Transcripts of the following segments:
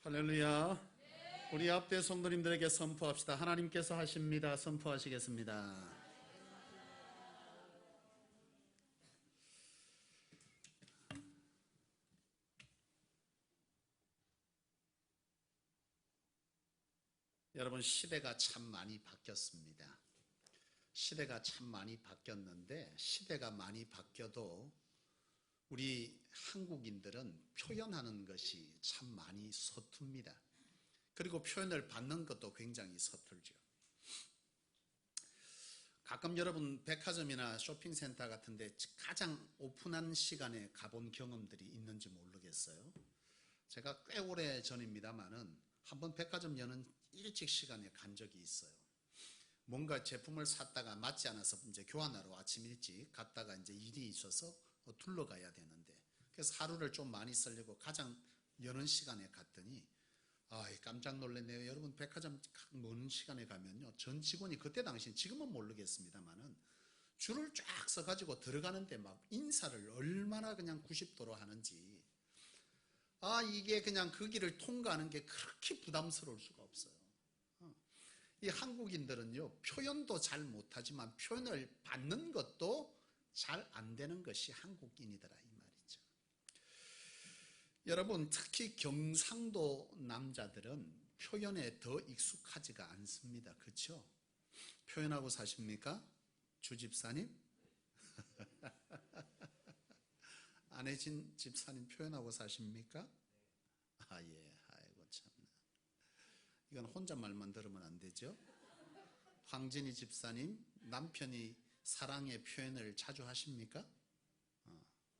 할렐루야. 우리 앞에 성도님들에게 선포합시다. 하나님께서 하십니다. 선포하시겠습니다. 여러분, 시대가 참 많이 바뀌었습니다. 시대가 참 많이 바뀌었는데, 시대가 많이 바뀌어도 우리 한국인들은 표현하는 것이 참 많이 서툽니다. 그리고 표현을 받는 것도 굉장히 서툴죠. 가끔 여러분 백화점이나 쇼핑센터 같은 데 가장 오픈한 시간에 가본 경험들이 있는지 모르겠어요. 제가 꽤 오래 전입니다만은 한번 백화점 여는 일찍 시간에 간 적이 있어요. 뭔가 제품을 샀다가 맞지 않아서 이제 교환하러 아침 일찍 갔다가 이제 일이 있어서 둘러가야 되는데, 그래서 하루를 좀 많이 쓰려고 가장 여는 시간에 갔더니 깜짝 놀랐네요. 여러분, 백화점 먼 시간에 가면요, 전 직원이 그때 당시, 지금은 모르겠습니다만은 줄을 쫙 서가지고 들어가는데 막 인사를 얼마나 그냥 90도로 하는지, 이게 그냥 그 길을 통과하는 게 그렇게 부담스러울 수가 없어요. 이 한국인들은요, 표현도 잘 못하지만 표현을 받는 것도 잘 안 되는 것이 한국인이더라, 이 말이죠. 여러분, 특히 경상도 남자들은 표현에 더 익숙하지가 않습니다. 그렇죠? 표현하고 사십니까? 주집사님? 안혜진 집사님 표현하고 사십니까? 예, 아이고 참나. 이건 혼잣말만 들으면 안 되죠? 황진희 집사님, 남편이 사랑의 표현을 자주 하십니까?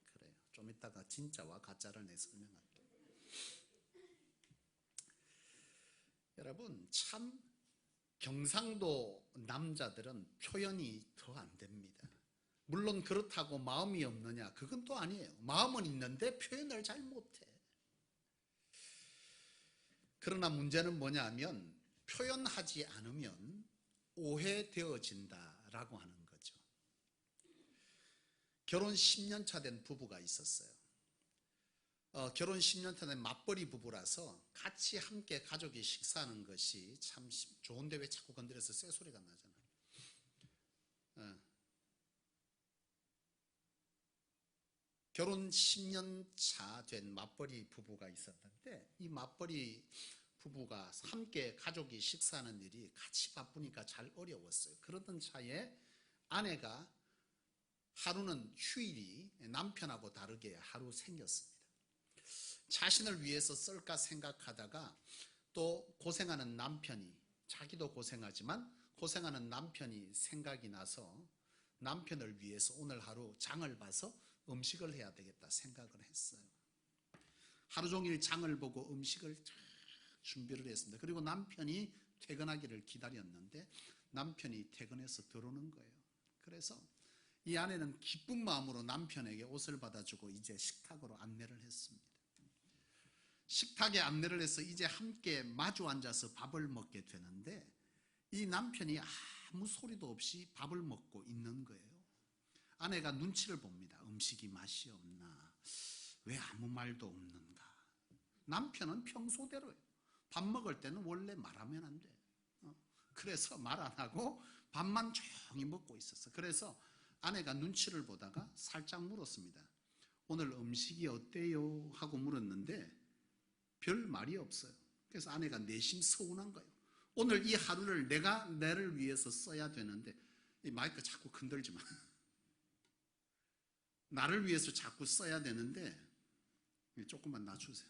그래요. 좀 이따가 진짜와 가짜를 내 설명할게요. 여러분, 참 경상도 남자들은 표현이 더 안 됩니다. 물론 그렇다고 마음이 없느냐? 그건 또 아니에요. 마음은 있는데 표현을 잘 못해. 그러나 문제는 뭐냐면, 표현하지 않으면 오해되어진다라고 하는 거죠. 결혼 10년 차 된 부부가 있었어요. 결혼 10년 차 된 맞벌이 부부라서 같이 함께 가족이 식사하는 것이 참 좋은데 왜 자꾸 건드려서 쇠소리가 나잖아요. 결혼 10년 차 된 맞벌이 부부가 있었는데, 이 맞벌이 부부가 함께 가족이 식사하는 일이 같이 바쁘니까 잘 어려웠어요. 그러던 차에 아내가 하루는 휴일이 남편하고 다르게 하루 생겼습니다. 자신을 위해서 쓸까 생각하다가 또 고생하는 남편이, 자기도 고생하지만 고생하는 남편이 생각이 나서 남편을 위해서 오늘 하루 장을 봐서 음식을 해야 되겠다 생각을 했어요. 하루 종일 장을 보고 음식을 준비를 했습니다. 그리고 남편이 퇴근하기를 기다렸는데 남편이 퇴근해서 들어오는 거예요. 그래서 이 아내는 기쁜 마음으로 남편에게 옷을 받아주고 이제 식탁으로 안내를 했습니다. 식탁에 안내를 해서 이제 함께 마주 앉아서 밥을 먹게 되는데, 이 남편이 아무 소리도 없이 밥을 먹고 있는 거예요. 아내가 눈치를 봅니다. 음식이 맛이 없나? 왜 아무 말도 없는가? 남편은 평소대로예요. 밥 먹을 때는 원래 말하면 안 돼. 그래서 말 안 하고 밥만 조용히 먹고 있었어. 그래서 아내가 눈치를 보다가 살짝 물었습니다. 오늘 음식이 어때요? 하고 물었는데 별 말이 없어요. 그래서 아내가 내심 서운한 거예요. 오늘 이 하루를 내가 나를 위해서 써야 되는데, 이 마이크 자꾸 건들지 마. 나를 위해서 자꾸 써야 되는데 조금만 놔주세요.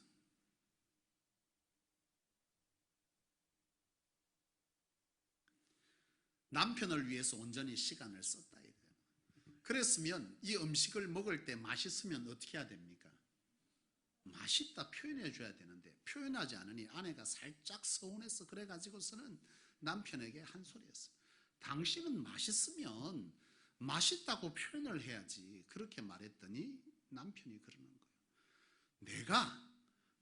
남편을 위해서 온전히 시간을 썼다 이거예요. 그랬으면 이 음식을 먹을 때 맛있으면 어떻게 해야 됩니까? 맛있다 표현해 줘야 되는데 표현하지 않으니 아내가 살짝 서운했어. 그래가지고서는 남편에게 한 소리 했어요. 당신은 맛있으면 맛있다고 표현을 해야지. 그렇게 말했더니 남편이 그러는 거예요. 내가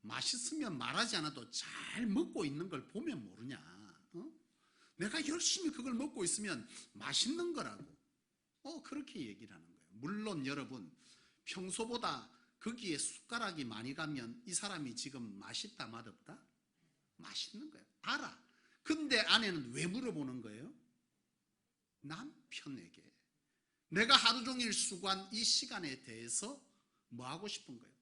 맛있으면 말하지 않아도 잘 먹고 있는 걸 보면 모르냐? 내가 열심히 그걸 먹고 있으면 맛있는 거라고. 그렇게 얘기를 하는 거예요. 물론 여러분, 평소보다 거기에 숟가락이 많이 가면 이 사람이 지금 맛있다 맛없다? 맛있는 거예요. 알아. 근데 아내는 왜 물어보는 거예요? 남편에게 내가 하루 종일 수고한 이 시간에 대해서 뭐 하고 싶은 거예요?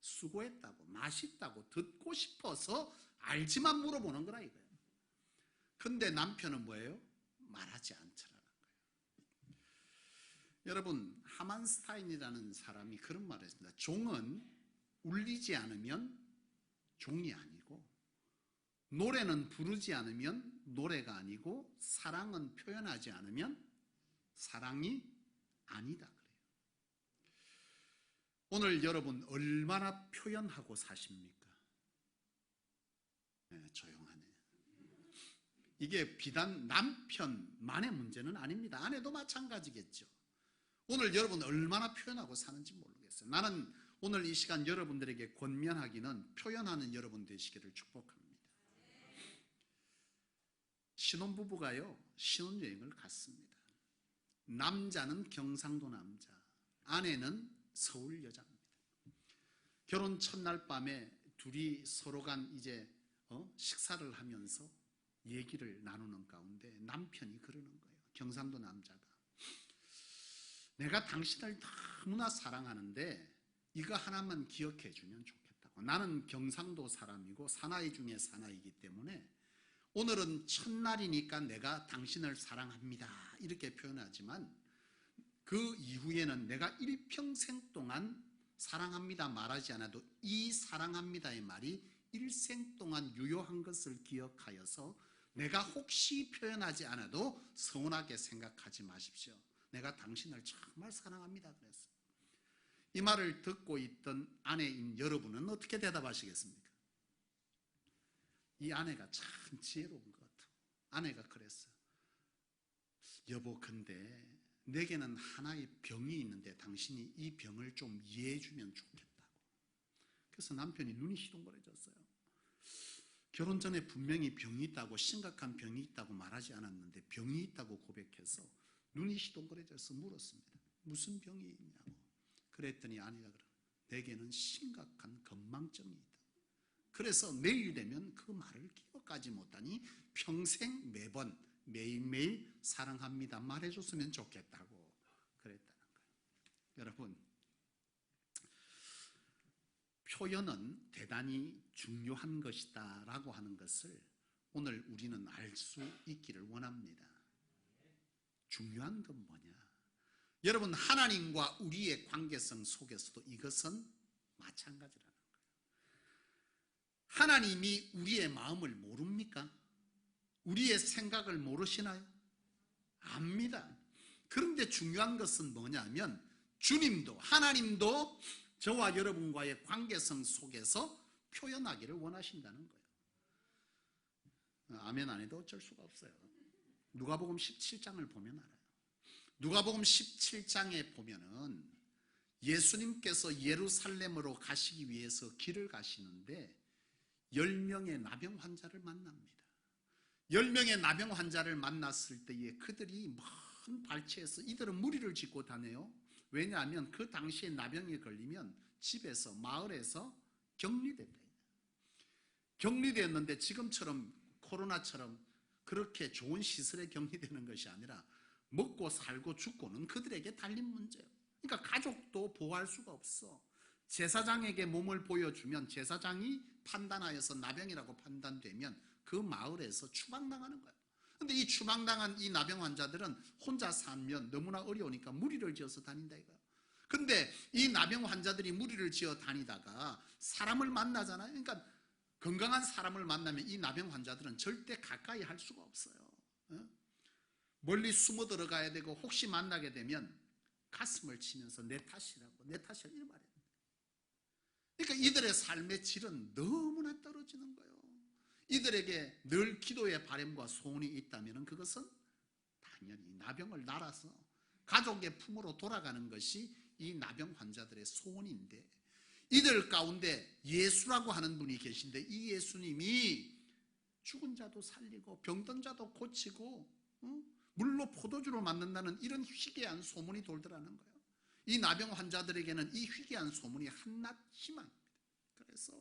수고했다고, 맛있다고 듣고 싶어서 알지만 물어보는 거라 이거예요. 근데 남편은 뭐예요? 말하지 않더라는 거예요. 여러분, 하만스타인이라는 사람이 그런 말을 했습니다. 종은 울리지 않으면 종이 아니고, 노래는 부르지 않으면 노래가 아니고, 사랑은 표현하지 않으면 사랑이 아니다 그래요. 오늘 여러분 얼마나 표현하고 사십니까? 네, 조용하네. 이게 비단 남편만의 문제는 아닙니다. 아내도 마찬가지겠죠. 오늘 여러분 얼마나 표현하고 사는지 모르겠어요. 나는 오늘 이 시간 여러분들에게 권면하기는 표현하는 여러분 되시기를 축복합니다. 신혼부부가요, 신혼여행을 갔습니다. 남자는 경상도 남자, 아내는 서울 여자입니다. 결혼 첫날 밤에 둘이 서로 간 이제 식사를 하면서 얘기를 나누는 가운데 남편이 그러는 거예요. 경상도 남자가, 내가 당신을 너무나 사랑하는데 이거 하나만 기억해 주면 좋겠다고. 나는 경상도 사람이고 사나이 중에 사나이기 때문에 오늘은 첫날이니까 내가 당신을 사랑합니다 이렇게 표현하지만 그 이후에는 내가 일평생 동안 사랑합니다 말하지 않아도 이 사랑합니다의 말이 일생 동안 유효한 것을 기억하여서 내가 혹시 표현하지 않아도 서운하게 생각하지 마십시오. 내가 당신을 정말 사랑합니다 그랬어요. 이 말을 듣고 있던 아내인 여러분은 어떻게 대답하시겠습니까? 이 아내가 참 지혜로운 것 같아요. 아내가 그랬어요. 여보, 근데 내게는 하나의 병이 있는데 당신이 이 병을 좀 이해해 주면 좋겠다고. 그래서 남편이 눈이 시동거려졌어요. 결혼 전에 분명히 병이 있다고, 심각한 병이 있다고 말하지 않았는데 병이 있다고 고백해서 눈이 시동거려져서 물었습니다. 무슨 병이 있냐고. 그랬더니 아내가 그래, 내게는 심각한 건망증이 있다. 그래서 매일 되면 그 말을 기억하지 못하니 평생 매번 매일매일 사랑합니다 말해줬으면 좋겠다고 그랬다는 거예요. 여러분, 표현은 대단히 중요한 것이다 라고 하는 것을 오늘 우리는 알 수 있기를 원합니다. 중요한 건 뭐냐? 여러분, 하나님과 우리의 관계성 속에서도 이것은 마찬가지라는 거예요. 하나님이 우리의 마음을 모릅니까? 우리의 생각을 모르시나요? 압니다. 그런데 중요한 것은 뭐냐면 주님도, 하나님도 저와 여러분과의 관계성 속에서 표현하기를 원하신다는 거예요. 아멘 안 해도 어쩔 수가 없어요. 누가복음 17장을 보면 알아요. 누가복음 17장에 보면은 예수님께서 예루살렘으로 가시기 위해서 길을 가시는데 10명의 나병 환자를 만납니다. 10명의 나병 환자를 만났을 때에 그들이 먼 발치에서 이들은 무리를 짓고 다녀요. 왜냐하면 그 당시에 나병에 걸리면 집에서, 마을에서 격리됩니다. 격리되었는데 지금처럼 코로나처럼 그렇게 좋은 시설에 격리되는 것이 아니라 먹고 살고 죽고는 그들에게 달린 문제예요. 그러니까 가족도 보호할 수가 없어. 제사장에게 몸을 보여주면 제사장이 판단하여서 나병이라고 판단되면 그 마을에서 추방당하는 거예요. 그런데 이 추방당한 이 나병 환자들은 혼자 살면 너무나 어려우니까 무리를 지어서 다닌다 이거예요. 근데 이 나병 환자들이 무리를 지어 다니다가 사람을 만나잖아요. 그러니까 건강한 사람을 만나면 이 나병 환자들은 절대 가까이 할 수가 없어요. 멀리 숨어 들어가야 되고 혹시 만나게 되면 가슴을 치면서 내 탓이라고, 내 탓이라고 이런 말이에요. 그러니까 이들의 삶의 질은 너무나 떨어지는 거예요. 이들에게 늘 기도의 바람과 소원이 있다면 그것은 당연히 나병을 날아서 가족의 품으로 돌아가는 것이 이 나병 환자들의 소원인데, 이들 가운데 예수라고 하는 분이 계신데 이 예수님이 죽은 자도 살리고 병든 자도 고치고 물로 포도주로 만든다는 이런 희귀한 소문이 돌더라는 거예요. 이 나병 환자들에게는 이 희귀한 소문이 한낱 희망입니다. 그래서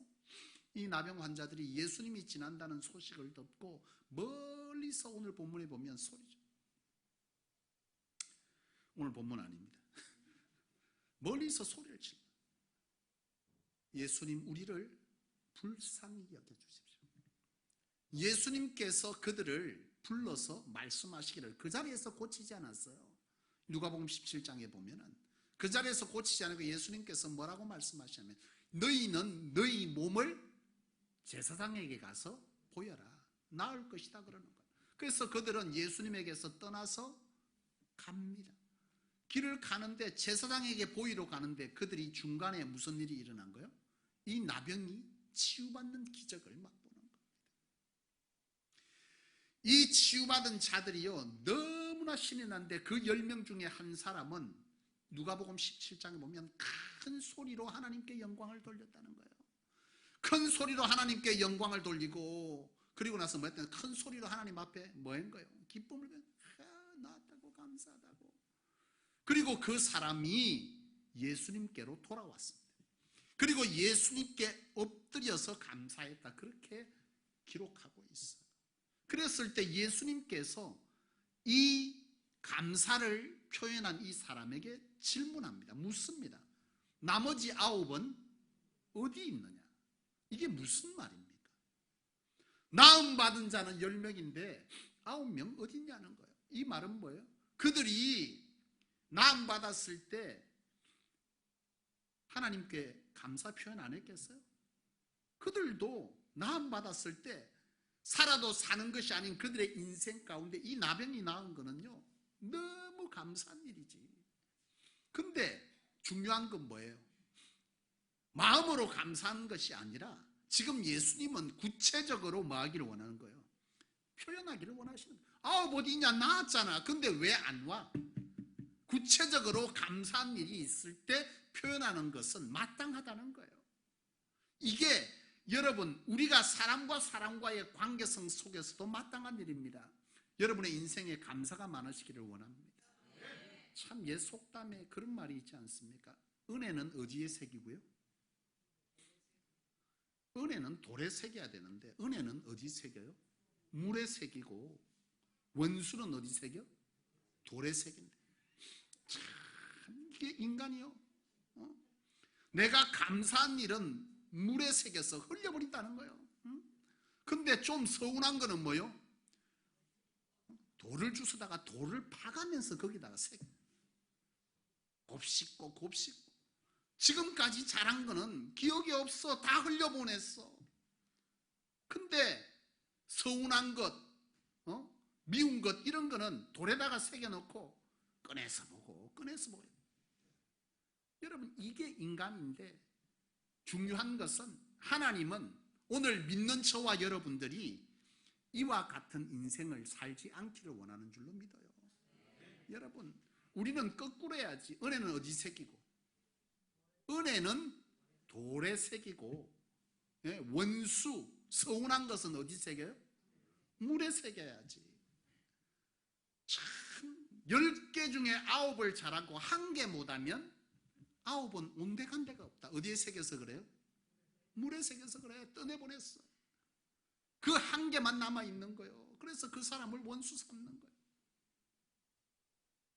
이 나병 환자들이 예수님이 지난다는 소식을 듣고 멀리서, 오늘 본문에 보면 소리죠. 오늘 본문 아닙니다. 멀리서 소리를 치고, 예수님, 우리를 불쌍히 여겨주십시오. 예수님께서 그들을 불러서 말씀하시기를, 그 자리에서 고치지 않았어요. 누가복음 17장에 보면은 그 자리에서 고치지 않고 예수님께서 뭐라고 말씀하시냐면, 너희는 너희 몸을 제사장에게 가서 보여라, 나을 것이다 그러는 거예요. 그래서 그들은 예수님에게서 떠나서 갑니다. 길을 가는데, 제사장에게 보이러 가는데 그들이 중간에 무슨 일이 일어난 거예요? 이 나병이 치유받는 기적을 맛보는 겁니다. 이 치유받은 자들이요, 너무나 신이 난데 그 10명 중에 한 사람은 누가복음 17장에 보면 큰 소리로 하나님께 영광을 돌렸다는 거예요. 큰 소리로 하나님께 영광을 돌리고, 그리고 나서 뭐 했더니 큰 소리로 하나님 앞에 뭐 한 거예요? 기쁨을 나았다고, 감사하다고. 그리고 그 사람이 예수님께로 돌아왔습니다. 그리고 예수님께 엎드려서 감사했다, 그렇게 기록하고 있어요. 그랬을 때 예수님께서 이 감사를 표현한 이 사람에게 질문합니다. 묻습니다. 나머지 9은 어디 있느냐? 이게 무슨 말입니까? 나음받은 자는 10명인데 9명 어디 있냐는 거예요. 이 말은 뭐예요? 그들이 나음받았을 때 하나님께 감사 표현 안 했겠어요? 그들도 나음받았을 때 살아도 사는 것이 아닌 그들의 인생 가운데 이 나병이 나은 거는요, 너무 감사한 일이지. 근데 중요한 건 뭐예요? 마음으로 감사하는 것이 아니라 지금 예수님은 구체적으로 뭐 하기를 원하는 거예요? 표현하기를 원하시는 거예요. 어디 있냐, 나았잖아. 근데 왜 안 와? 구체적으로 감사한 일이 있을 때 표현하는 것은 마땅하다는 거예요. 이게 여러분, 우리가 사람과 사람과의 관계성 속에서도 마땅한 일입니다. 여러분의 인생에 감사가 많으시기를 원합니다. 참 옛 속담에 그런 말이 있지 않습니까? 은혜는 어디에 새기고요? 은혜는 돌에 새겨야 되는데 은혜는 어디 새겨요? 물에 새기고, 원수는 어디 새겨? 돌에 새긴다. 참 이게 인간이요, 내가 감사한 일은 물에 새겨서 흘려버린다는 거예요. 근데 좀 서운한 거는 뭐예요? 돌을 주워다가 돌을 파가면서 거기다가 새겨. 곱씹고 곱씹고. 지금까지 잘한 거는 기억이 없어. 다 흘려보냈어. 근데 서운한 것, 미운 것, 이런 거는 돌에다가 새겨놓고 꺼내서 보고 꺼내서 보고. 여러분, 이게 인간인데 중요한 것은 하나님은 오늘 믿는 저와 여러분들이 이와 같은 인생을 살지 않기를 원하는 줄로 믿어요. 여러분, 우리는 거꾸로 해야지. 은혜는 어디 새기고? 은혜는 돌에 새기고, 원수, 서운한 것은 어디 새겨요? 물에 새겨야지. 참 10개 중에 9을 잘하고 1개 못하면 9은 온데간데가 없다. 어디에 새겨서 그래요? 물에 새겨서 그래. 떠내보냈어. 그 1개만 남아있는 거예요. 그래서 그 사람을 원수 삼는 거예요.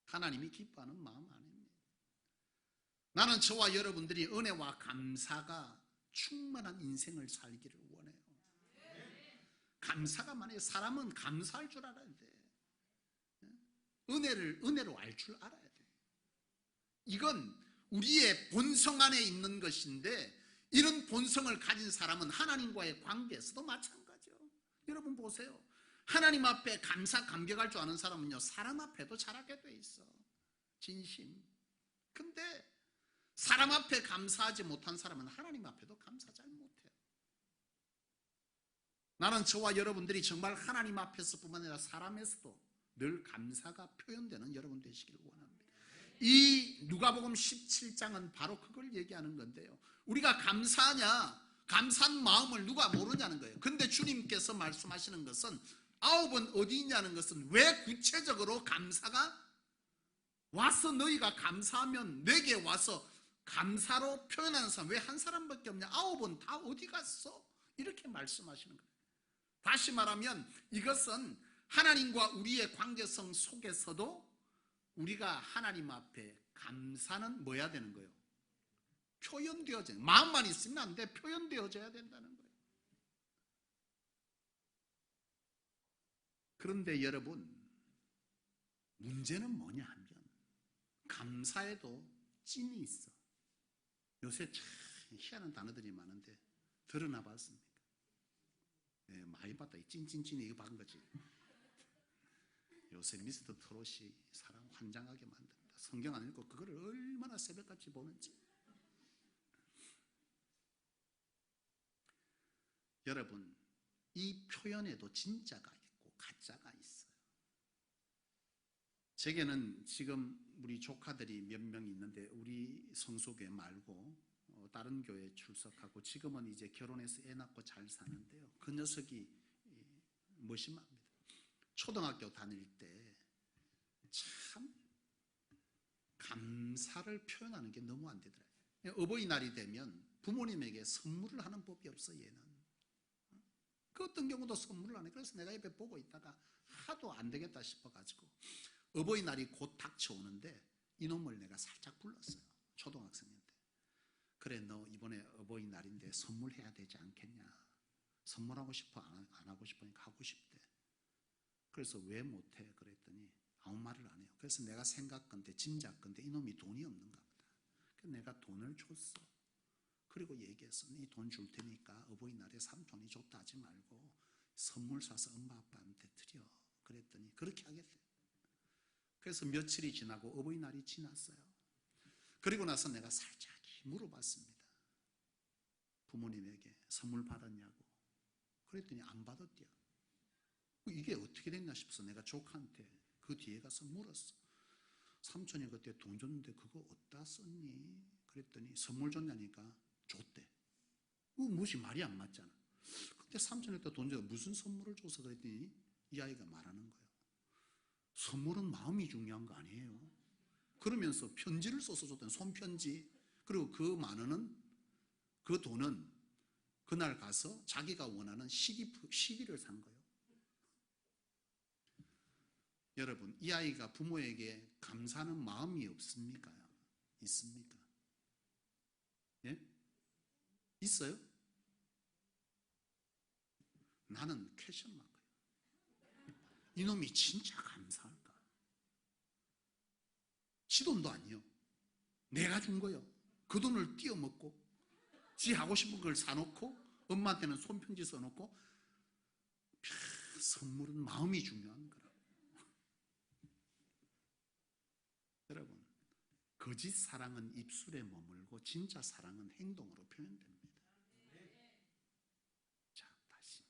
하나님이 기뻐하는 마음 아닙니다. 나는 저와 여러분들이 은혜와 감사가 충만한 인생을 살기를 원해요. 감사가 많아요. 사람은 감사할 줄 알아야 돼. 은혜로 알 줄 알아야 돼. 이건 우리의 본성 안에 있는 것인데, 이런 본성을 가진 사람은 하나님과의 관계에서도 마찬가지요. 여러분 보세요. 하나님 앞에 감사, 감격할 줄 아는 사람은요, 사람 앞에도 잘하게 돼 있어. 진심. 근데 사람 앞에 감사하지 못한 사람은 하나님 앞에도 감사 잘 못해요. 나는 저와 여러분들이 정말 하나님 앞에서뿐만 아니라 사람에서도 늘 감사가 표현되는 여러분 되시기를 원합니다. 이 누가복음 17장은 바로 그걸 얘기하는 건데요. 우리가 감사하냐, 감사한 마음을 누가 모르냐는 거예요. 근데 주님께서 말씀하시는 것은 9은 어디 있냐는 것은, 왜 구체적으로 감사가 와서 너희가 감사하면 내게 와서 감사로 표현하는 사람 왜 한 사람밖에 없냐? 9은 다 어디 갔어? 이렇게 말씀하시는 거예요. 다시 말하면 이것은 하나님과 우리의 관계성 속에서도 우리가 하나님 앞에 감사는 뭐 해야 되는 거예요? 표현되어져야, 마음만 있으면 안 돼. 표현되어져야 된다는 거예요. 그런데 여러분, 문제는 뭐냐 하면 감사에도 찐이 있어. 요새 참 희한한 단어들이 많은데 들어나 봤습니까? 네, 많이 봤다. 이 찐찐찐이 이거 본 거지. 요새 미스터 트롯이 사람 환장하게 만든다. 성경 안 읽고 그거를 얼마나 새벽같이 보는지. 여러분, 이 표현에도 진짜가 있고 가짜가 있어요. 제게는 지금 우리 조카들이 몇 명 있는데 우리 성소교회 말고 다른 교회에 출석하고 지금은 이제 결혼해서 애 낳고 잘 사는데요. 그 녀석이 무심합니다. 초등학교 다닐 때 참 감사를 표현하는 게 너무 안 되더라고요. 어버이날이 되면 부모님에게 선물을 하는 법이 없어 얘는. 그 어떤 경우도 선물을 안 해. 그래서 내가 옆에 보고 있다가 하도 안 되겠다 싶어가지고 어버이날이 곧 닥쳐오는데 이놈을 내가 살짝 불렀어요. 초등학생인데. 그래, 너 이번에 어버이날인데 선물해야 되지 않겠냐. 선물하고 싶어? 안 하고 싶으니까 하고 싶대. 그래서 왜 못해? 그랬더니 아무 말을 안 해요. 그래서 내가 생각건데 짐작건데 이놈이 돈이 없는가 보다. 그래서 내가 돈을 줬어. 그리고 얘기해서 이 돈 줄 테니까 어버이날에 삼촌이 줬다 하지 말고 선물 사서 엄마 아빠한테 드려. 그랬더니 그렇게 하겠대. 그래서 며칠이 지나고 어버이날이 지났어요. 그리고 나서 내가 살짝 물어봤습니다. 부모님에게 선물 받았냐고. 그랬더니 안 받았대요. 이게 어떻게 됐나 싶어서 내가 조카한테 그 뒤에 가서 물었어. 삼촌이 그때 돈 줬는데 그거 어디다 썼니? 그랬더니 선물 줬냐니까 줬대. 무엇이 말이 안 맞잖아. 그때 삼촌이 그때 돈 줘서 무슨 선물을 줘서 그랬더니 이 아이가 말하는 거예요. 선물은 마음이 중요한 거 아니에요. 그러면서 편지를 써서 줬던 손편지. 그리고 그 만원은, 그 돈은 그날 가서 자기가 원하는 CD를 산 거예요. 여러분, 이 아이가 부모에게 감사하는 마음이 없습니까? 있습니까? 예? 있어요? 나는 퀘션 마크예요. 이놈이 진짜 감사할까? 지 돈도 아니요. 내가 준 거요. 그 돈을 띄어먹고 지 하고 싶은 걸 사놓고 엄마한테는 손편지 써놓고 선물은 마음이 중요한 거라고. 여러분, 거짓 사랑은 입술에 머물고 진짜 사랑은 행동으로 표현됩니다. 자, 다시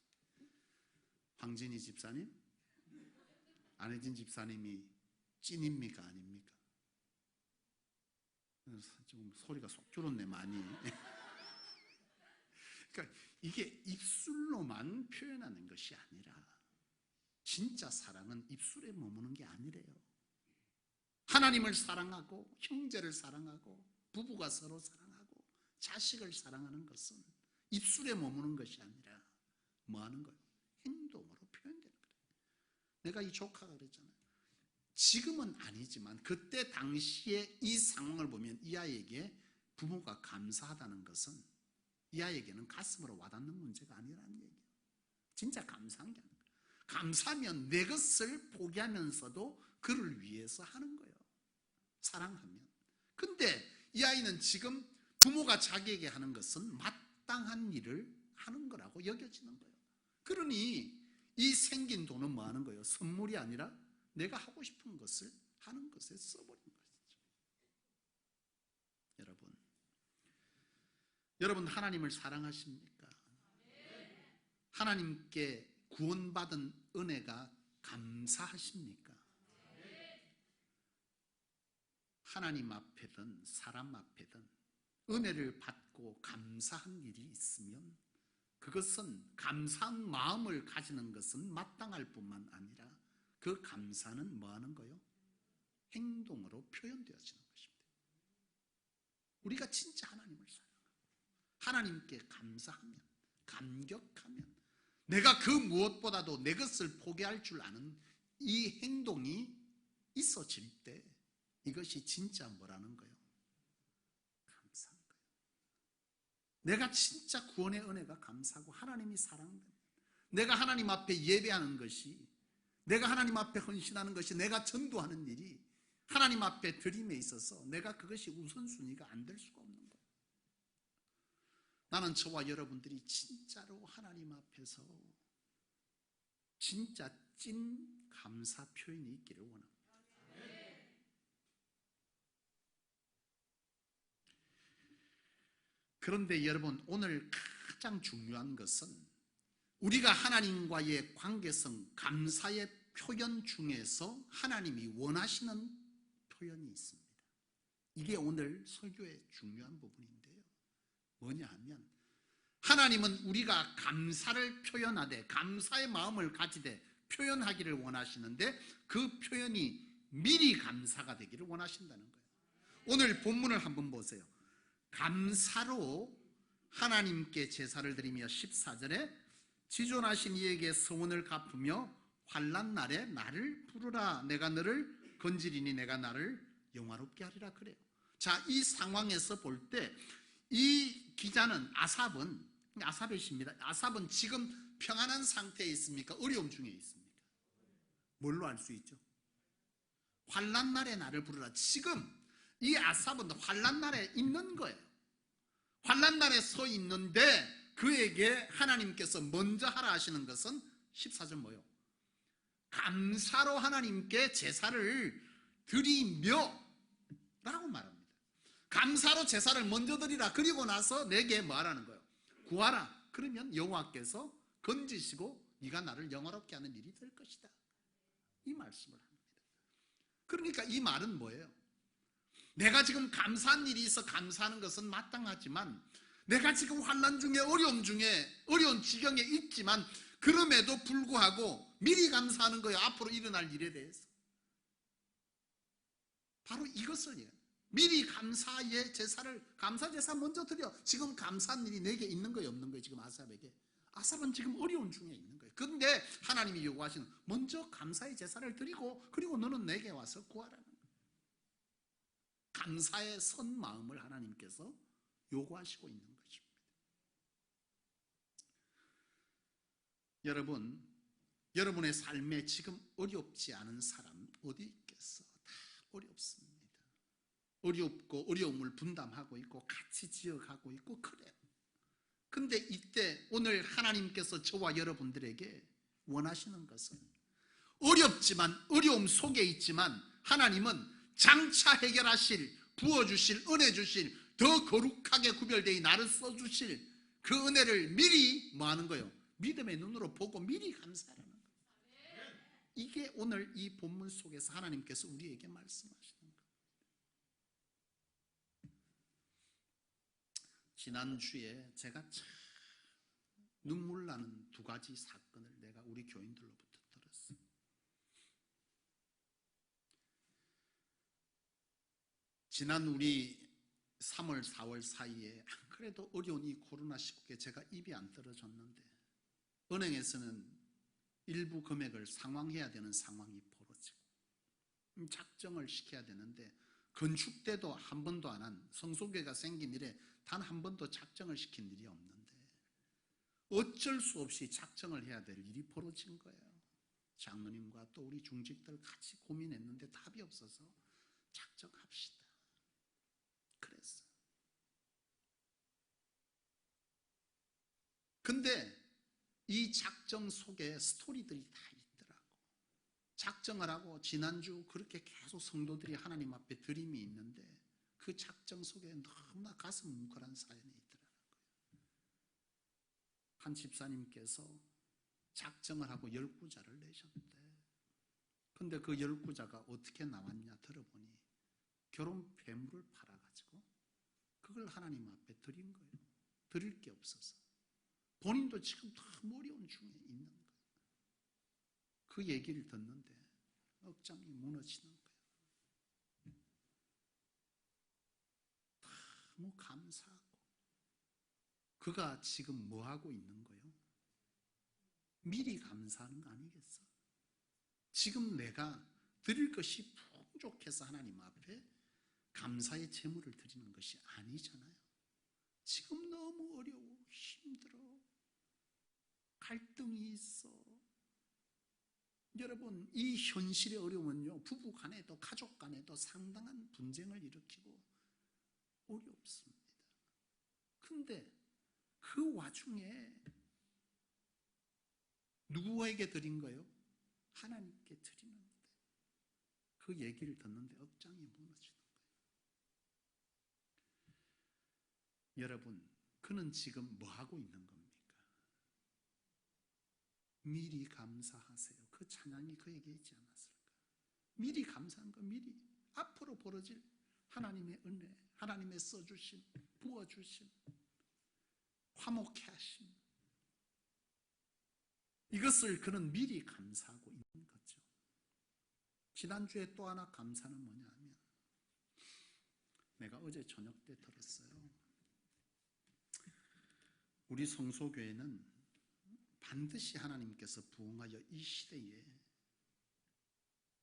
황진희 집사님, 안혜진 집사님이 찐입니까 아닙니까? 좀 소리가 속 줄었네 많이. 그러니까 이게 입술로만 표현하는 것이 아니라 진짜 사랑은 입술에 머무는 게 아니래요. 하나님을 사랑하고 형제를 사랑하고 부부가 서로 사랑하고 자식을 사랑하는 것은 입술에 머무는 것이 아니라 뭐 하는 거예요? 행동으로 표현되는 거예요. 내가 이 조카가 그랬잖아요. 지금은 아니지만 그때 당시에 이 상황을 보면 이 아이에게 부모가 감사하다는 것은 이 아이에게는 가슴으로 와닿는 문제가 아니라는 얘기예요. 진짜 감사한 게 아니에요. 감사하면 내 것을 포기하면서도 그를 위해서 하는 거예요. 사랑하면. 근데 이 아이는 지금 부모가 자기에게 하는 것은 마땅한 일을 하는 거라고 여겨지는 거예요. 그러니 이 생긴 돈은 뭐 하는 거예요? 선물이 아니라 내가 하고 싶은 것을 하는 것에 써버린 것이죠. 여러분 하나님을 사랑하십니까? 하나님께 구원받은 은혜가 감사하십니까? 하나님 앞에든 사람 앞에든 은혜를 받고 감사한 일이 있으면 그것은 감사한 마음을 가지는 것은 마땅할 뿐만 아니라 그 감사는 뭐 하는 거요? 행동으로 표현되어지는 것입니다. 우리가 진짜 하나님을 사랑하고 하나님께 감사하면 감격하면, 내가 그 무엇보다도 내 것을 포기할 줄 아는 이 행동이 있어질 때 이것이 진짜 뭐라는 거예요? 감사한 거예요. 내가 진짜 구원의 은혜가 감사하고 하나님이 사랑되는, 내가 하나님 앞에 예배하는 것이, 내가 하나님 앞에 헌신하는 것이, 내가 전도하는 일이 하나님 앞에 드림에 있어서 내가 그것이 우선순위가 안 될 수가 없는 거예요. 나는 저와 여러분들이 진짜로 하나님 앞에서 진짜 찐 감사 표현이 있기를 원합니다. 그런데 여러분, 오늘 가장 중요한 것은 우리가 하나님과의 관계성, 감사의 표현 중에서 하나님이 원하시는 표현이 있습니다. 이게 오늘 설교의 중요한 부분인데요, 뭐냐 하면 하나님은 우리가 감사를 표현하되, 감사의 마음을 가지되 표현하기를 원하시는데 그 표현이 미리 감사가 되기를 원하신다는 거예요. 오늘 본문을 한번 보세요. 감사로 하나님께 제사를 드리며 14절에 지존하신 이에게 서원을 갚으며 환난 날에 나를 부르라, 내가 너를 건지리니 내가 나를 영화롭게 하리라 그래요. 자, 이 상황에서 볼 때 이 기자는 아삽이십니다. 아삽은 지금 평안한 상태에 있습니까? 어려움 중에 있습니까? 뭘로 알 수 있죠? 환난 날에 나를 부르라. 지금 이 아삽은 환난 날에 있는 거예요. 환난 날에 서 있는데 그에게 하나님께서 먼저 하라 하시는 것은 14절 뭐예요? 감사로 하나님께 제사를 드리며 라고 말합니다. 감사로 제사를 먼저 드리라. 그리고 나서 내게 뭐 하라는 거예요? 구하라. 그러면 여호와께서 건지시고 네가 나를 영화롭게 하는 일이 될 것이다. 이 말씀을 합니다. 그러니까 이 말은 뭐예요? 내가 지금 감사한 일이 있어 감사하는 것은 마땅하지만, 내가 지금 환난 중에 어려움 중에 어려운 지경에 있지만 그럼에도 불구하고 미리 감사하는 거예요. 앞으로 일어날 일에 대해서. 바로 이것을요. 미리 감사의 제사를, 감사 제사 먼저 드려. 지금 감사한 일이 내게 있는 거예요, 없는 거예요? 지금 아삽에게. 아삽은 지금 어려운 중에 있는 거예요. 그런데 하나님이 요구하시는, 먼저 감사의 제사를 드리고 그리고 너는 내게 와서 구하라는 거예요. 감사의 선 마음을 하나님께서 요구하시고 있는 것입니다. 여러분, 여러분의 삶에 지금 어렵지 않은 사람 어디 있겠어? 다 어렵습니다. 어렵고 어려움을 분담하고 있고 같이 지어가고 있고 그래요. 근데 이때 오늘 하나님께서 저와 여러분들에게 원하시는 것은, 어렵지만 어려움 속에 있지만 하나님은 장차 해결하실, 부어주실, 은혜 주실, 더 거룩하게 구별되어 나를 써주실 그 은혜를 미리 뭐 하는 거예요? 믿음의 눈으로 보고 미리 감사하는 거예요. 이게 오늘 이 본문 속에서 하나님께서 우리에게 말씀하시는 거예요. 지난주에 제가 참 눈물 나는 두 가지 사건을 내가 우리 교인들로부터 들었어요. 지난 우리 3월, 4월 사이에 안 그래도 어려운 이 코로나 시국에 제가 입이 안 떨어졌는데 은행에서는 일부 금액을 상환해야 되는 상황이 벌어지고 작정을 시켜야 되는데, 건축 때도 한 번도 안 한, 성소교회가 생긴 이래 단 한 번도 작정을 시킨 일이 없는데 어쩔 수 없이 작정을 해야 될 일이 벌어진 거예요. 장로님과 또 우리 중직들 같이 고민했는데 답이 없어서 작정합시다. 그랬어요. 근데 이 작정 속에 스토리들이 다 있더라고. 작정을 하고 지난주 그렇게 계속 성도들이 하나님 앞에 드림이 있는데 그 작정 속에 너무나 가슴 뭉클한 사연이 있더라는 거예요. 한 집사님께서 작정을 하고 10구자를 내셨대. 근데 그 10구자가 어떻게 나왔냐 들어보니 결혼 폐물을 팔아가지고 그걸 하나님 앞에 드린 거예요. 드릴 게 없어서. 본인도 지금 너무 어려운 중에 있는 거예요. 그 얘기를 듣는데 억장이 무너지는 거예요. 너무 감사하고 그가 지금 뭐 하고 있는 거예요? 미리 감사하는 거 아니겠어? 지금 내가 드릴 것이 풍족해서 하나님 앞에 감사의 제물을 드리는 것이 아니잖아요. 지금 너무 어려워, 힘들어, 갈등이 있어. 여러분, 이 현실의 어려움은요, 부부 간에도 가족 간에도 상당한 분쟁을 일으키고 어렵습니다. 근데 그 와중에 누구에게 드린 거예요? 하나님께 드리는데 그 얘기를 듣는데 억장이 무너지는 거예요. 여러분, 그는 지금 뭐 하고 있는 겁니까? 미리 감사하세요. 그 찬양이 그에게 있지 않았을까? 미리 감사한 거, 미리 앞으로 벌어질 하나님의 은혜, 하나님의 써주심, 부어주심, 화목해 하심, 이것을 그는 미리 감사하고 있는 거죠. 지난주에 또 하나 감사는 뭐냐 하면, 내가 어제 저녁 때 들었어요. 우리 성소교회는 반드시 하나님께서 부흥하여 이 시대에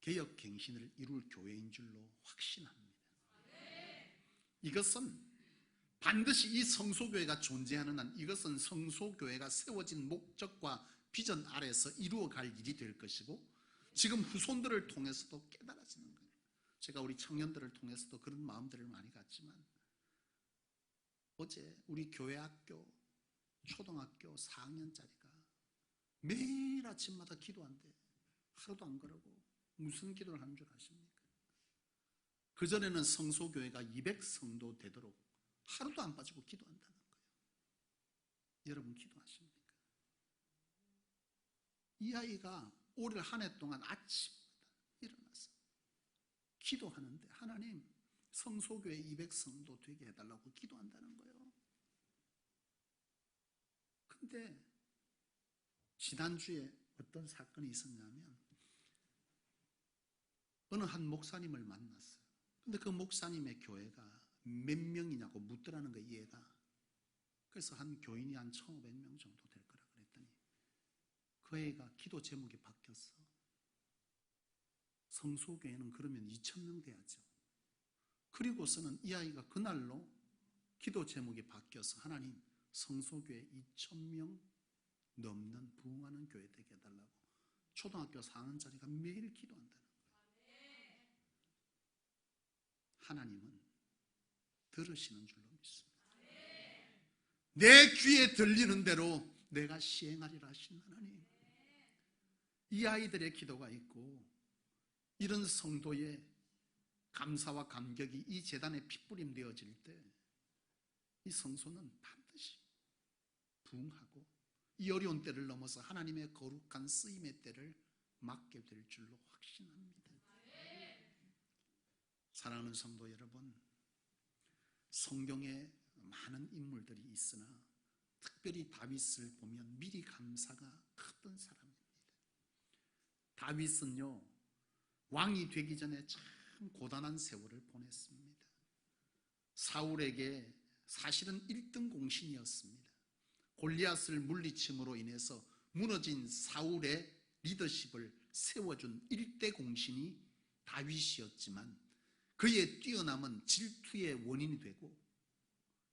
개혁갱신을 이룰 교회인 줄로 확신합니다. 이것은 반드시 이 성소교회가 존재하는 한, 이것은 성소교회가 세워진 목적과 비전 아래서 이루어갈 일이 될 것이고, 지금 후손들을 통해서도 깨달아지는 거예요. 제가 우리 청년들을 통해서도 그런 마음들을 많이 갖지만, 어제 우리 교회 학교 초등학교 4학년짜리가 매일 아침마다 기도한대. 하루도 안 그러고. 무슨 기도를 하는 줄 아십니까? 그전에는 성소교회가 200성도 되도록 하루도 안 빠지고 기도한다는 거예요. 여러분 기도하십니까? 이 아이가 올 한 해 동안 아침마다 일어나서 기도하는데, 하나님 성소교회 200성도 되게 해달라고 기도한다는 거예요. 근데 지난주에 어떤 사건이 있었냐면, 어느 한 목사님을 만났어요. 근데 그 목사님의 교회가 몇 명이냐고 묻더라는 거예요, 얘가. 그래서 한 교인이 한 1,500명 정도 될 거라 그랬더니, 그 애가 기도 제목이 바뀌었어. 성소교회는 그러면 2,000명 돼야죠. 그리고서는 이 아이가 그날로 기도 제목이 바뀌어서, 하나님 성소교회 2,000명 넘는 부흥하는 교회 되게 해달라고 초등학교 4학년짜리가 매일 기도한다는 거예요. 하나님은 들으시는 줄로 믿습니다. 내 귀에 들리는 대로 내가 시행하리라 하신 하나님, 이 아이들의 기도가 있고 이런 성도의 감사와 감격이 이 제단에 핏부림 되어질 때, 이 성소는 반드시 부흥하고 이 어려운 때를 넘어서 하나님의 거룩한 쓰임의 때를 맞게 될 줄로 확신합니다. 사랑하는 성도 여러분, 성경에 많은 인물들이 있으나 특별히 다윗을 보면 미리 감사가 컸던 사람입니다. 다윗은요, 왕이 되기 전에 참 고단한 세월을 보냈습니다. 사울에게 사실은 1등 공신이었습니다. 골리앗을 물리침으로 인해서 무너진 사울의 리더십을 세워준 1대 공신이 다윗이었지만, 그의 뛰어남은 질투의 원인이 되고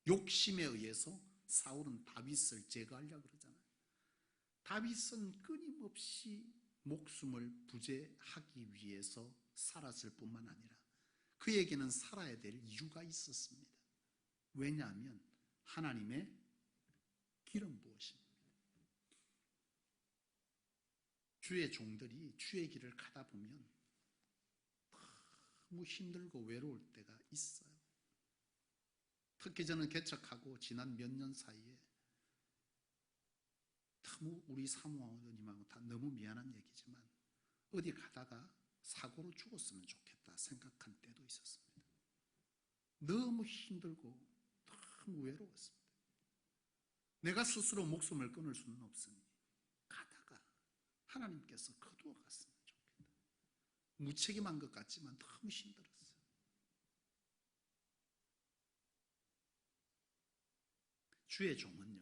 욕심에 의해서 사울은 다윗을 제거하려고 그러잖아요. 다윗은 끊임없이 목숨을 부재하기 위해서 살았을 뿐만 아니라 그에게는 살아야 될 이유가 있었습니다. 왜냐하면 하나님의 기름 부으십니다. 주의 종들이 주의 길을 가다 보면 너무 힘들고 외로울 때가 있어요. 특히 저는 개척하고 지난 몇 년 사이에 너무 우리 사모님하고 다 너무 미안한 얘기지만, 어디 가다가 사고로 죽었으면 좋겠다 생각한 때도 있었습니다. 너무 힘들고 너무 외로웠습니다. 내가 스스로 목숨을 끊을 수는 없으니 가다가 하나님께서 거두어 갔으면 좋겠다. 무책임한 것 같지만 너무 힘들었어요. 주의 종은요,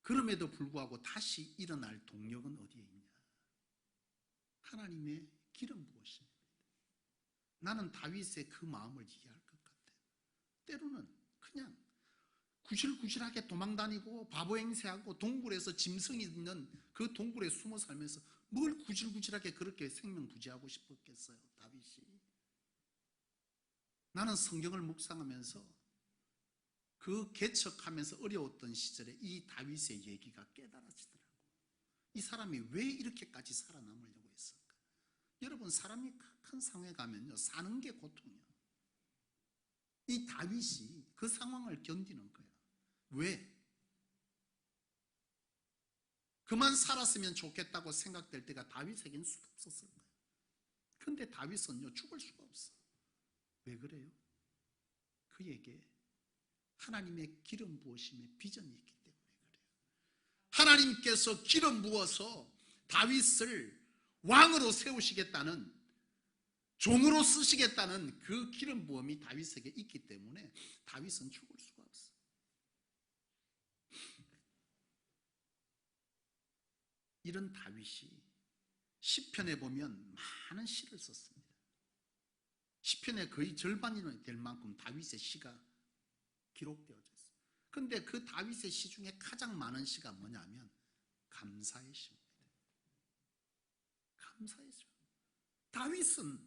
그럼에도 불구하고 다시 일어날 동력은 어디에 있냐? 하나님의 기름 부으심입니다. 나는 다윗의 그 마음을 이해할 것 같아요. 때로는 그냥 구실구실하게 도망다니고 바보 행세하고 동굴에서 짐승이 있는 그 동굴에 숨어 살면서 뭘 구실구실하게 그렇게 생명 부지하고 싶었겠어요, 다윗이. 나는 성경을 묵상하면서 그 개척하면서 어려웠던 시절에 이 다윗의 얘기가 깨달아지더라고요. 이 사람이 왜 이렇게까지 살아남으려고 했을까? 여러분, 사람이 큰 상황에 가면요, 사는 게 고통이에요. 이 다윗이 그 상황을 견디는 거예요. 왜? 그만 살았으면 좋겠다고 생각될 때가 다윗에겐 수가 없었을 거예요. 그런데 다윗은요, 죽을 수가 없어. 왜 그래요? 그에게 하나님의 기름 부으심의 비전이 있기 때문에 그래요. 하나님께서 기름 부어서 다윗을 왕으로 세우시겠다는, 종으로 쓰시겠다는 그 기름 부음이 다윗에게 있기 때문에 다윗은 죽을 수가 없어. 이런 다윗이 시편에 보면 많은 시를 썼습니다. 시편의 거의 절반이 될 만큼 다윗의 시가 기록되어져 있어요. 그런데 그 다윗의 시 중에 가장 많은 시가 뭐냐면 감사의 시입니다. 감사의 시. 다윗은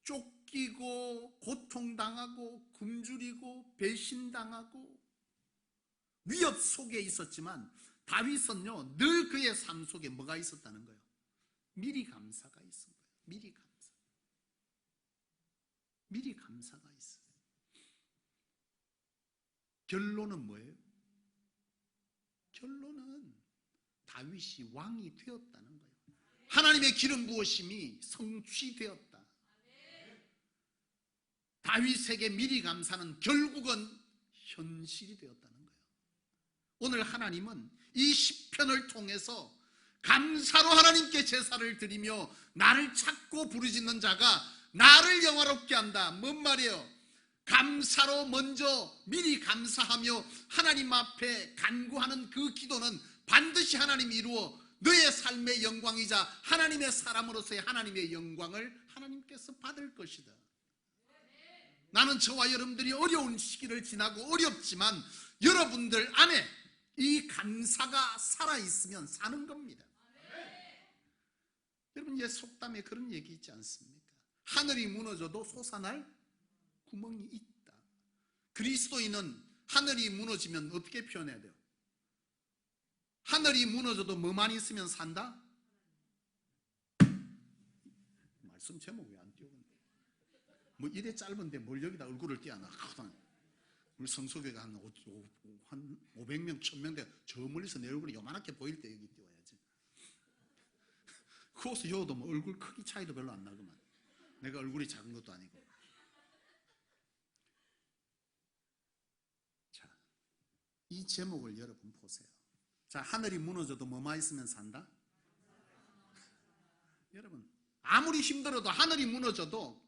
쫓기고 고통당하고 굶주리고 배신당하고 위협 속에 있었지만 다윗은요, 늘 그의 삶 속에 뭐가 있었다는 거예요? 미리 감사가 있은 거예요. 미리 감사. 미리 감사가 있어요. 결론은 뭐예요? 결론은 다윗이 왕이 되었다는 거예요. 하나님의 기름 부으심이 성취되었다. 다윗에게 미리 감사는 결국은 현실이 되었다는 거예요. 오늘 하나님은 이 시편을 통해서 감사로 하나님께 제사를 드리며 나를 찾고 부르짖는 자가 나를 영화롭게 한다. 뭔 말이에요? 감사로 먼저 미리 감사하며 하나님 앞에 간구하는 그 기도는 반드시 하나님이 이루어 너의 삶의 영광이자 하나님의 사람으로서의 하나님의 영광을 하나님께서 받을 것이다. 나는 저와 여러분들이 어려운 시기를 지나고 어렵지만 여러분들 안에 이 감사가 살아있으면 사는 겁니다. 여러분, 옛 속담에 그런 얘기 있지 않습니까? 하늘이 무너져도 솟아날 구멍이 있다. 그리스도인은 하늘이 무너지면 어떻게 표현해야 돼요? 하늘이 무너져도 뭐만 있으면 산다? 말씀 제목 왜 안 띄우는데? 뭐 이래 짧은데 뭘 여기다 얼굴을 띄워놔? 우리 성소교회가 한 500명, 1000명 돼. 저 멀리서 내 얼굴이 요만하게 보일 때 여기 띄워야지. 그것을 여도 뭐 얼굴 크기 차이도 별로 안 나구만. 내가 얼굴이 작은 것도 아니고. 자, 이 제목을 여러분 보세요. 자, 하늘이 무너져도 뭐만 있으면 산다? 여러분, 아무리 힘들어도 하늘이 무너져도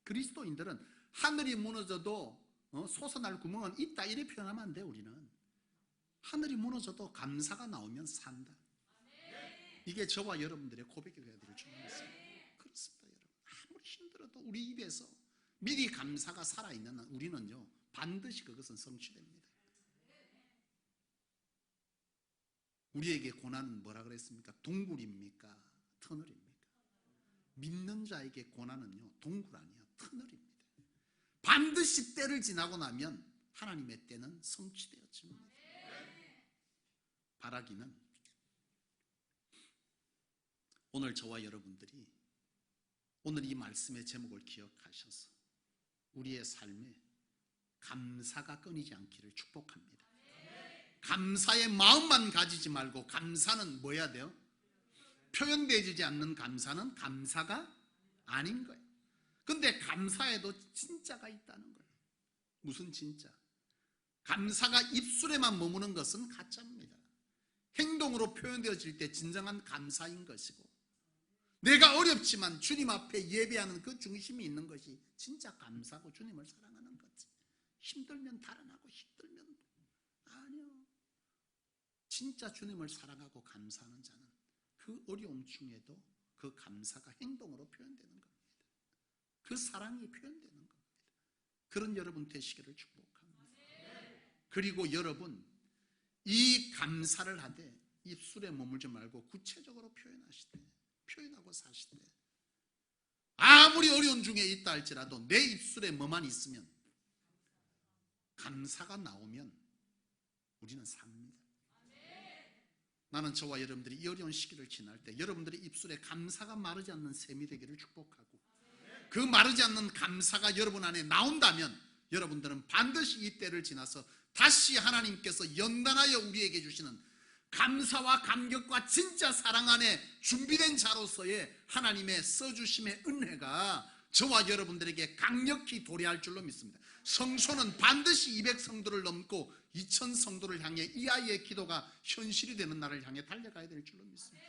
그리스도인들은 하늘이 무너져도 솟아날 구멍은 있다 이렇게 표현하면 안 돼. 우리는 하늘이 무너져도 감사가 나오면 산다. 이게 저와 여러분들의 고백이 되어야 될 줄 믿습니다. 그렇습니다. 여러분, 아무리 힘들어도 우리 입에서 미리 감사가 살아있는 우리는요, 반드시 그것은 성취됩니다. 우리에게 고난은 뭐라 그랬습니까? 동굴입니까? 터널입니까? 믿는 자에게 고난은요, 동굴 아니야, 터널입니다. 반드시 때를 지나고 나면 하나님의 때는 성취되어집니다. 바라기는 오늘 저와 여러분들이 오늘 이 말씀의 제목을 기억하셔서 우리의 삶에 감사가 끊이지 않기를 축복합니다. 감사의 마음만 가지지 말고, 감사는 뭐 해야 돼요? 표현되지 않는 감사는 감사가 아닌 거예요. 근데 감사에도 진짜가 있다는 거예요. 무슨 진짜? 감사가 입술에만 머무는 것은 가짜입니다. 행동으로 표현되어질 때 진정한 감사인 것이고, 내가 어렵지만 주님 앞에 예배하는 그 중심이 있는 것이 진짜 감사고 주님을 사랑하는 거지. 힘들면 달아나고 힘들면 진짜 주님을 사랑하고 감사하는 자는 그 어려움 중에도 그 감사가 행동으로 표현되는 겁니다. 그 사랑이 표현되는 겁니다. 그런 여러분 되시기를 축복합니다. 그리고 여러분 이 감사를 하되 입술에 머물지 말고 구체적으로 표현하고 사시되, 아무리 어려운 중에 있다 할지라도 내 입술에 뭐만 있으면, 감사가 나오면 우리는 삽니다. 나는 저와 여러분들이 이 어려운 시기를 지날 때 여러분들의 입술에 감사가 마르지 않는 샘이 되기를 축복하고, 그 마르지 않는 감사가 여러분 안에 나온다면 여러분들은 반드시 이 때를 지나서 다시 하나님께서 연단하여 우리에게 주시는 감사와 감격과 진짜 사랑 안에 준비된 자로서의 하나님의 써주심의 은혜가 저와 여러분들에게 강력히 도래할 줄로 믿습니다. 성소는 반드시 200성도를 넘고 2000성도를 향해 이 아이의 기도가 현실이 되는 날을 향해 달려가야 될 줄로 믿습니다.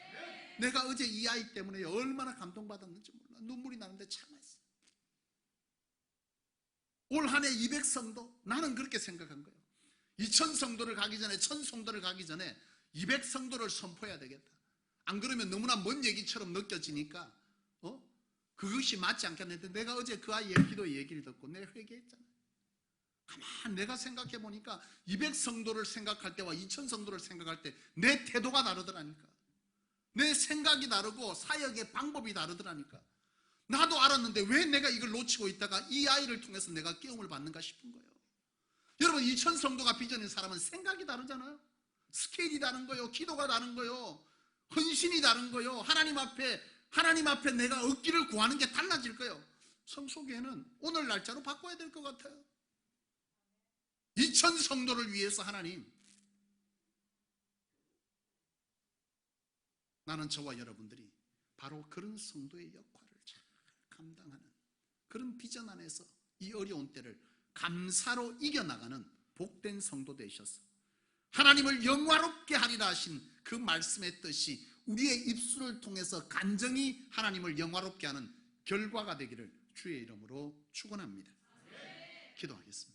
내가 어제 이 아이 때문에 얼마나 감동받았는지 몰라. 눈물이 나는데 참았어. 올 한 해 200성도? 나는 그렇게 생각한 거예요. 2000성도를 가기 전에, 1000성도를 가기 전에 200성도를 선포해야 되겠다. 안 그러면 너무나 먼 얘기처럼 느껴지니까 그것이 맞지 않겠는데, 내가 어제 그 아이의 기도 얘기를 듣고 내가 회개했잖아. 가만 내가 생각해 보니까 200성도를 생각할 때와 2000성도를 생각할 때 내 태도가 다르더라니까. 내 생각이 다르고 사역의 방법이 다르더라니까. 나도 알았는데 왜 내가 이걸 놓치고 있다가 이 아이를 통해서 내가 깨움을 받는가 싶은 거예요. 여러분 2000성도가 비전인 사람은 생각이 다르잖아요. 스케일이 다른 거예요. 기도가 다른 거예요. 헌신이 다른 거예요. 하나님 앞에 내가 얻기를 구하는 게 달라질 거예요. 성소교회는 오늘 날짜로 바꿔야 될 것 같아요. 2000성도를 위해서 하나님, 나는 저와 여러분들이 바로 그런 성도의 역할을 잘 감당하는 그런 비전 안에서 이 어려운 때를 감사로 이겨나가는 복된 성도 되셔서 하나님을 영화롭게 하리라 하신 그 말씀의 뜻이 우리의 입술을 통해서 간정히 하나님을 영화롭게 하는 결과가 되기를 주의 이름으로 축원합니다. 기도하겠습니다.